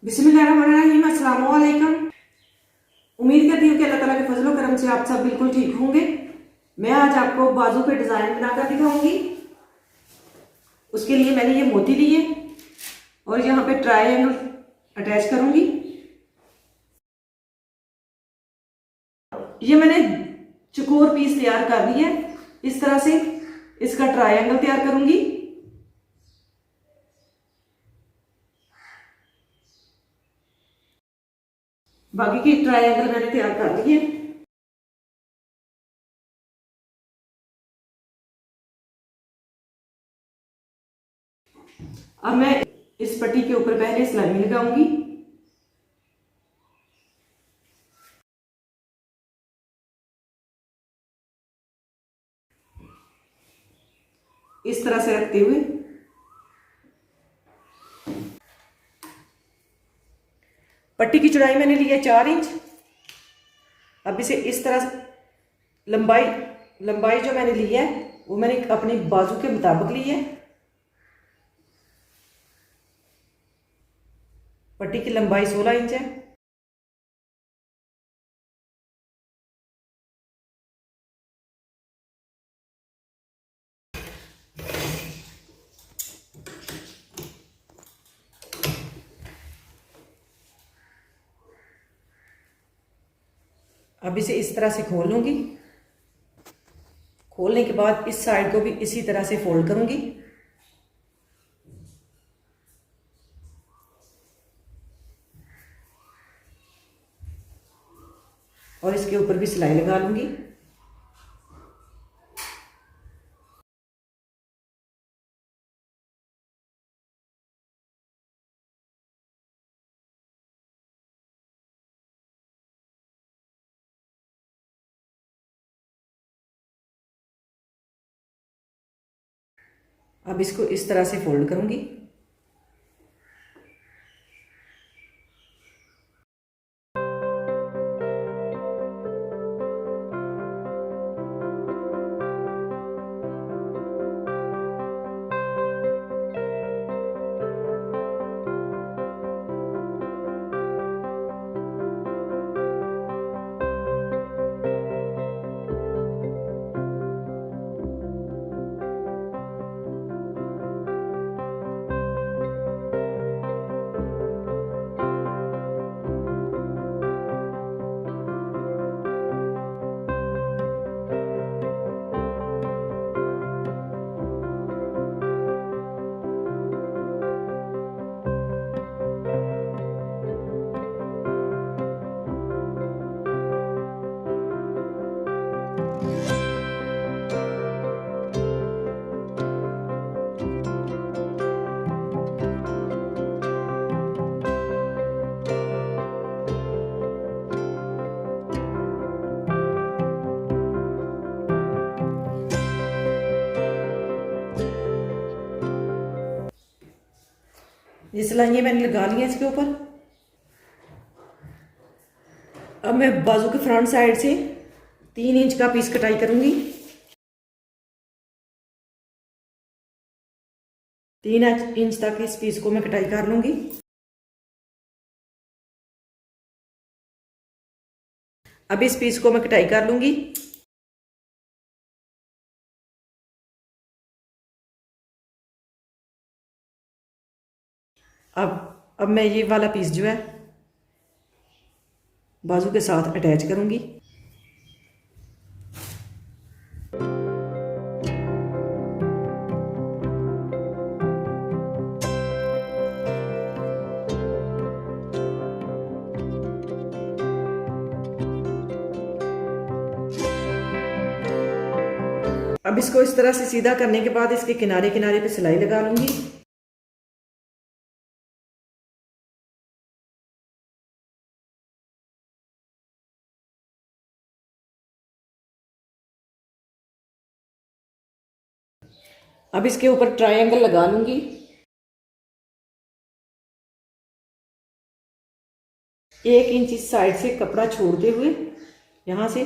बिस्मिल्लाहिर्रहमानिर्रहीम, अस्सलाम वालेकुम। उम्मीद करती हूँ कि अल्लाह ताला के फजलो करम से आप सब बिल्कुल ठीक होंगे। मैं आज आपको बाजू पे डिज़ाइन बनाकर दिखाऊंगी। उसके लिए मैंने ये मोती लिए और यहाँ पे ट्रायंगल अटैच करूंगी। ये मैंने चकोर पीस तैयार कर ली है। इस तरह से इसका ट्रायंगल तैयार करूंगी। बाकी की ट्रायंगल मैंने तैयार कर ली है। अब मैं इस पट्टी के ऊपर पहले सिलाई लगाऊंगी। इस तरह से रखते हुए पट्टी की चौड़ाई मैंने ली है 4 इंच। अब इसे इस तरह लंबाई लंबाई जो मैंने ली है वो मैंने अपनी बाजू के मुताबिक ली है। पट्टी की लंबाई 16 इंच है। अब इसे इस तरह से खोल लूंगी। खोलने के बाद इस साइड को भी इसी तरह से फोल्ड करूंगी और इसके ऊपर भी सिलाई लगा लूंगी। अब इसको इस तरह से फोल्ड करूंगी। ये सिलाइयाँ मैंने लगा ली हैं इसके ऊपर। अब मैं बाजू के फ्रंट साइड से 3 इंच का पीस कटाई करूंगी। 3 इंच तक इस पीस को मैं कटाई कर लूंगी। अब इस पीस को मैं कटाई कर लूंगी। अब मैं ये वाला पीस जो है बाजू के साथ अटैच करूंगी। अब इसको इस तरह से सीधा करने के बाद इसके किनारे किनारे पे सिलाई लगा लूंगी। अब इसके ऊपर ट्रायंगल लगा लूंगी। एक इंच इस साइड से कपड़ा छोड़ते हुए यहां से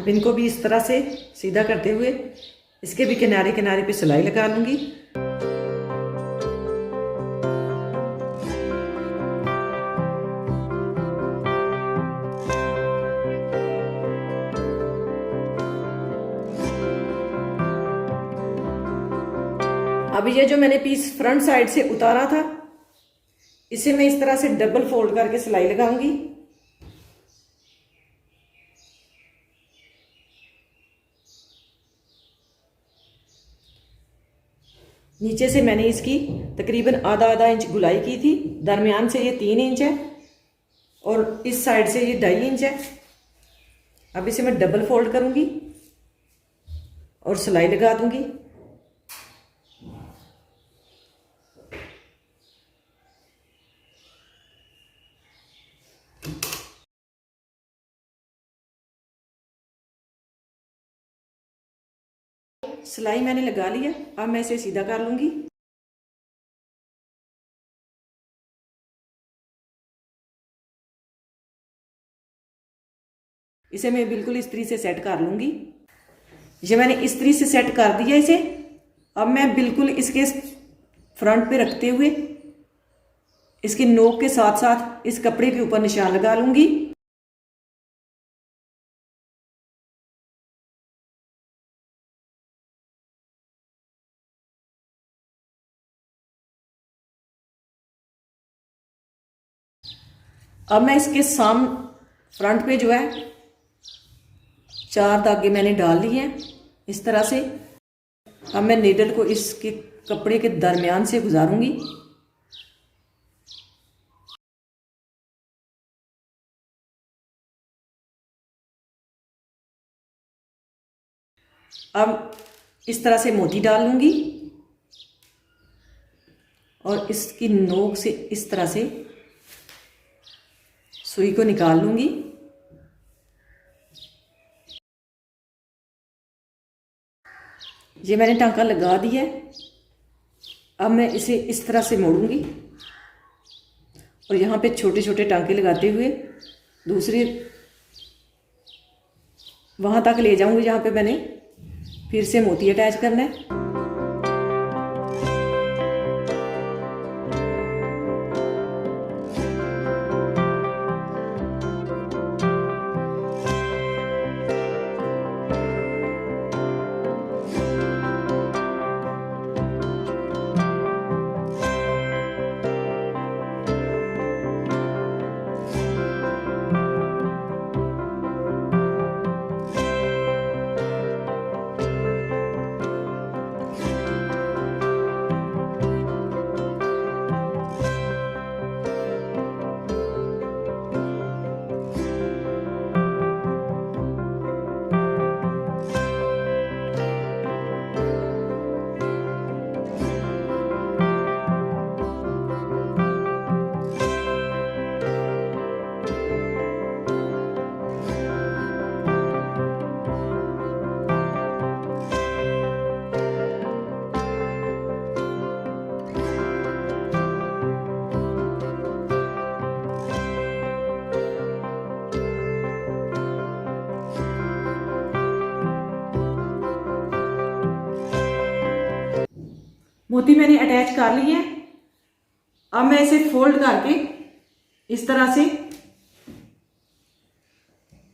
पिन को भी इस तरह से सीधा करते हुए इसके भी किनारे किनारे पे सिलाई लगा लूँगी। अब ये जो मैंने पीस फ्रंट साइड से उतारा था, इसे मैं इस तरह से डबल फोल्ड करके सिलाई लगाऊंगी। नीचे से मैंने इसकी तकरीबन आधा आधा इंच गुलाई की थी, दरमियान से ये 3 इंच है और इस साइड से ये 2.5 इंच है। अब इसे मैं डबल फोल्ड करूंगी और सिलाई लगा दूंगी। सिलाई मैंने लगा लिया, अब मैं इसे सीधा कर लूंगी। इसे मैं बिल्कुल इस्त्री से सेट कर लूंगी। ये मैंने इस्त्री से सेट कर दिया इसे। अब मैं बिल्कुल इसके फ्रंट पे रखते हुए इसके नोक के साथ साथ इस कपड़े के ऊपर निशान लगा लूंगी। अब मैं इसके फ्रंट पे जो है 4 धागे मैंने डाल लिए हैं इस तरह से। अब मैं नीडल को इसके कपड़े के दरमियान से गुजारूंगी। अब इस तरह से मोती डाल लूंगी और इसकी नोक से इस तरह से सुई को निकाल लूंगी। ये मैंने टांका लगा दिया है। अब मैं इसे इस तरह से मोड़ूंगी और यहाँ पे छोटे छोटे टांके लगाते हुए दूसरी वहाँ तक ले जाऊंगी जहाँ पे मैंने फिर से मोती अटैच करना है। मोती मैंने अटैच कर लिए हैं। अब मैं इसे फोल्ड करके इस तरह से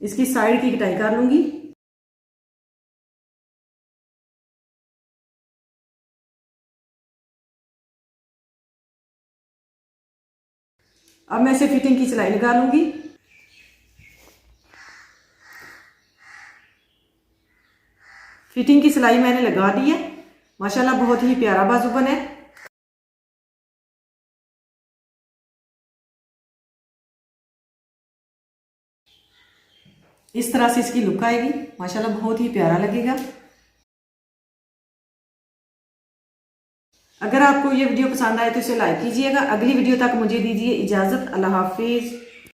इसकी साइड की कटाई कर लूंगी। अब मैं इसे फिटिंग की सिलाई लगा लूंगी। फिटिंग की सिलाई मैंने लगा दी है। माशाल्लाह बहुत ही प्यारा बाजू बना है। इस तरह से इसकी लुक आएगी, माशाल्लाह बहुत ही प्यारा लगेगा। अगर आपको ये वीडियो पसंद आए तो इसे लाइक कीजिएगा। अगली वीडियो तक मुझे दीजिए इजाजत। अल्लाह हाफिज।